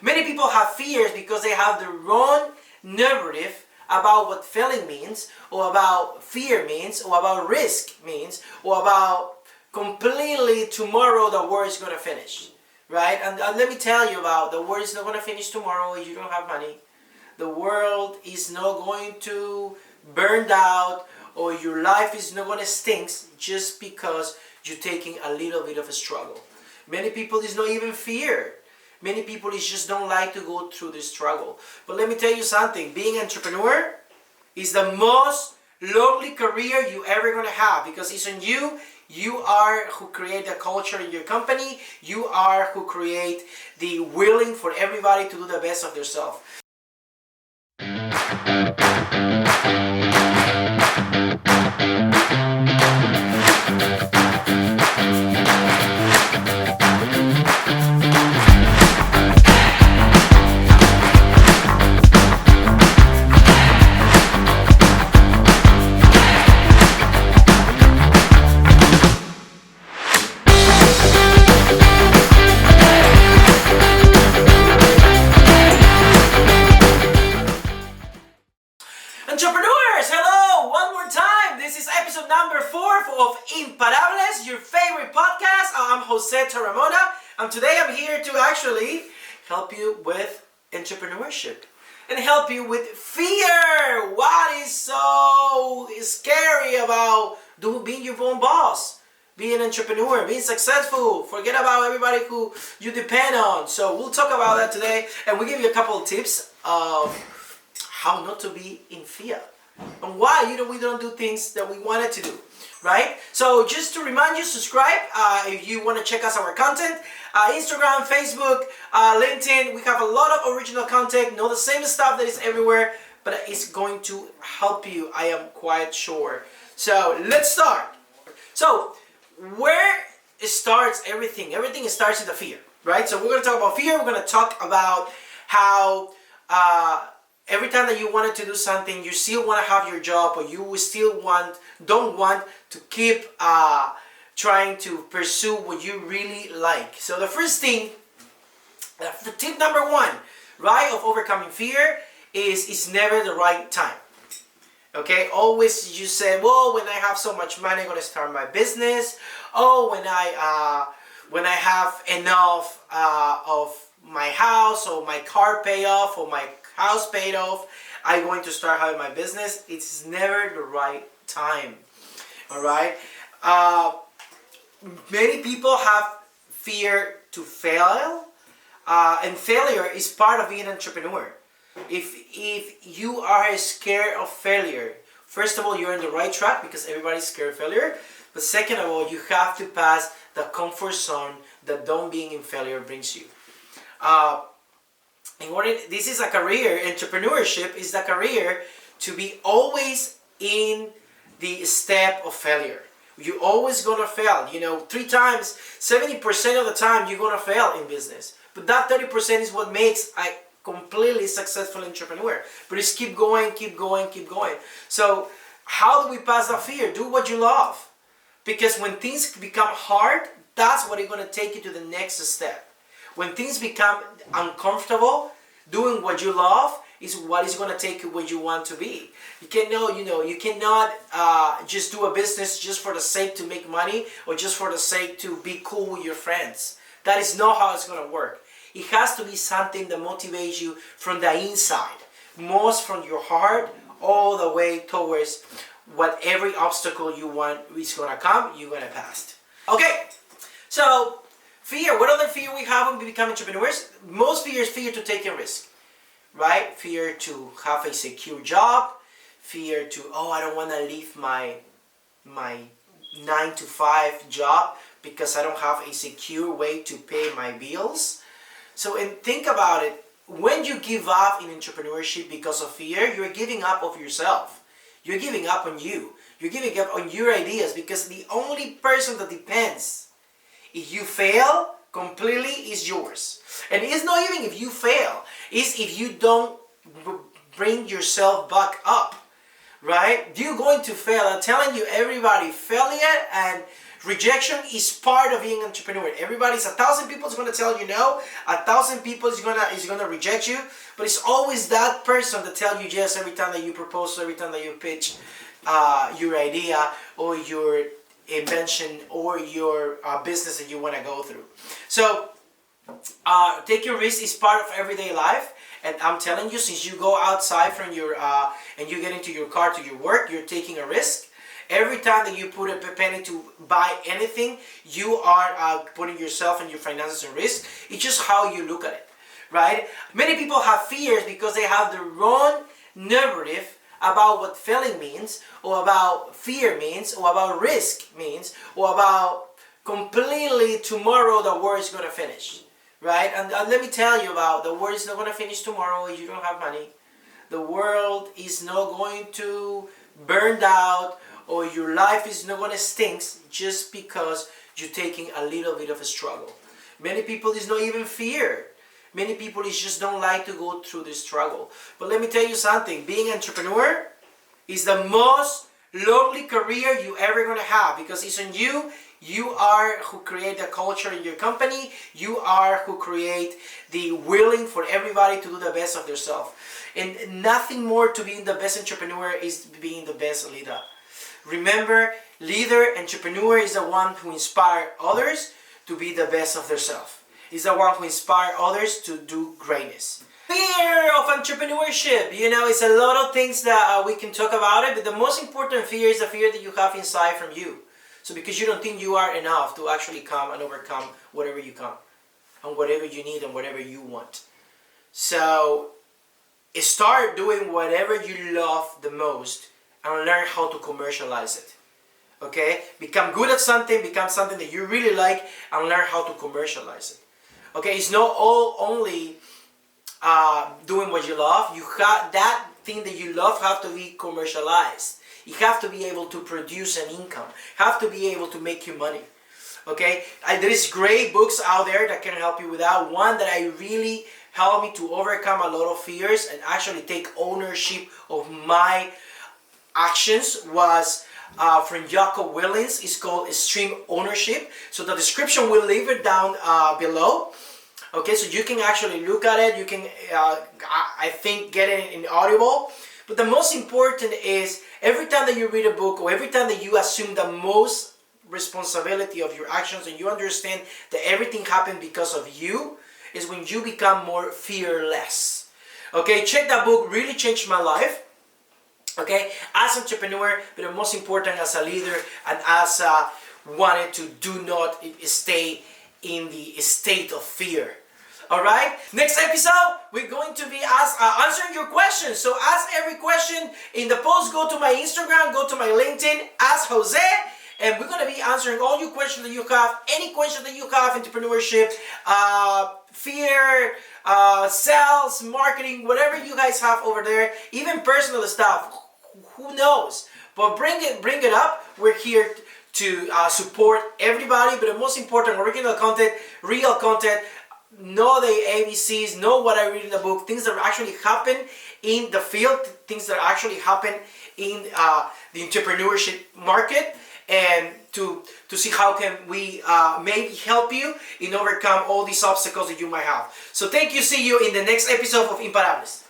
Many people have fears because they have their own narrative about what failing means, or about fear means, or about risk means, or about completely tomorrow the war is going to finish, right? And let me tell you about the war is not going to finish tomorrow if you don't have money. The world is not going to burn out, or your life is not going to stink just because you're taking a little bit of a struggle. Many people is not even fear. Many people is just don't like to go through this struggle. But let me tell you something, being an entrepreneur is the most lonely career you ever going to have, because it's on you. You are who create the culture in your company. You are who create the willing for everybody to do the best of themselves. Entrepreneurs, hello! One more time. This is episode number 4 of Imparables, your favorite podcast. I'm Jose Taramona, and today I'm here to actually help you with entrepreneurship and help you with fear. What is so scary about being your own boss, being an entrepreneur, being successful? Forget about everybody who you depend on. So we'll talk about that today, and we'll give you a couple of tips of how not to be in fear and why we don't do things that we wanted to do, right? So just to remind you, subscribe if you want to check out our content. Instagram, Facebook, LinkedIn, we have a lot of original content, not the same stuff that is everywhere, but it's going to help you, I am quite sure. So let's start. So where it starts everything starts in the fear, right? So we're going to talk about fear. We're going to talk about how every time that you wanted to do something, you still want to have your job, or you still don't want to keep trying to pursue what you really like. So the first thing, the tip number 1, right, of overcoming fear is it's never the right time. Okay, always you say, well, when I have so much money, I'm going to start my business. Oh, when I have enough of my house, or my car paid off, or my house paid off, I'm going to start having my business. It's never the right time. All right. Many people have fear to fail, and failure is part of being an entrepreneur. If you are scared of failure, first of all, you're in the right track, because everybody's scared of failure. But second of all, you have to pass the comfort zone that don't being in failure brings you. This is a career. Entrepreneurship is the career to be always in the step of failure. You're always gonna fail. 3 times, 70% of the time you're gonna fail in business. But that 30% is what makes a completely successful entrepreneur. But it's keep going, keep going, keep going. So how do we pass that fear? Do what you love. Because when things become hard, that's what is gonna take you to the next step. When things become uncomfortable, doing what you love is what is going to take you where you want to be. You cannot just do a business just for the sake to make money, or just for the sake to be cool with your friends. That is not how it's going to work. It has to be something that motivates you from the inside, most from your heart, all the way towards what every obstacle you want is going to come, you're going to pass. Okay, so fear. What other fear we have when we become entrepreneurs? Most fear is fear to take a risk, right? Fear to have a secure job. Fear to, I don't want to leave my 9-to-5 job because I don't have a secure way to pay my bills. So, and think about it. When you give up in entrepreneurship because of fear, you're giving up of yourself. You're giving up on you. You're giving up on your ideas, because the only person that depends if you fail completely is yours. And it's not even if you fail, it's if you don't bring yourself back up, right? You're going to fail. I'm telling you, everybody, failure and Rejection is part of being an entrepreneur. Everybody's 1,000 people is going to tell you no. 1,000 people is gonna reject you. But it's always that person that tell you yes every time that you propose, every time that you pitch your idea or your invention or your business that you want to go through. So taking risk is part of everyday life. And I'm telling you, since you go outside from your and you get into your car to your work, you're taking a risk. Every time that you put a penny to buy anything, you are putting yourself and your finances at risk. It's just how you look at it, right? Many people have fears because they have the wrong narrative about what failing means, or about fear means, or about risk means, or about completely tomorrow the war is going to finish, right? And let me tell you about the war is not going to finish tomorrow if you don't have money. The world is not going to burn out, or your life is not going to stink just because you're taking a little bit of a struggle. Many people is not even fear. Many people is just don't like to go through this struggle. But let me tell you something. Being an entrepreneur is the most lonely career you ever going to have, because it's on you. You are who create the culture in your company. You are who create the willing for everybody to do the best of themselves. And nothing more to being the best entrepreneur is being the best leader. Remember, leader, entrepreneur is the one who inspires others to be the best of themselves. Is the one who inspires others to do greatness. Fear of entrepreneurship. You know, it's a lot of things that we can talk about it, but the most important fear is the fear that you have inside from you. So because you don't think you are enough to actually come and overcome whatever you come, and whatever you need and whatever you want. So start doing whatever you love the most and learn how to commercialize it. Okay? Become good at something, become something that you really like, and learn how to commercialize it. Okay? It's not all only doing what you love. You have that thing that you love have to be commercialized. You have to be able to produce an income. Have to be able to make you money. Okay? There is great books out there that can help you with that. One that I really helped me to overcome a lot of fears and actually take ownership of my actions was from Jocko Willings. It's called Extreme Ownership. So the description will leave it down below. Okay, so you can actually look at it. You can, I think, get it in Audible. But the most important is every time that you read a book, or every time that you assume the most responsibility of your actions, and you understand that everything happened because of you, is when you become more fearless. Okay, check that book. Really changed my life. Okay, as an entrepreneur, but the most important as a leader, and as wanted to do not stay in the state of fear. Alright, next episode we're going to be answering your questions. So ask every question in the post. Go to my Instagram, go to my LinkedIn, ask Jose, and we're going to be answering all your questions that you have. Any question that you have, entrepreneurship, fear, sales, marketing, whatever you guys have over there, even personal stuff. Who knows? But bring it up. We're here to support everybody, but the most important, original content, real content. Know the ABCs, know what I read in the book, things that actually happen in the field, things that actually happen in the entrepreneurship market, and to see how can we maybe help you in overcome all these obstacles that you might have. So thank you. See you in the next episode of Imparables.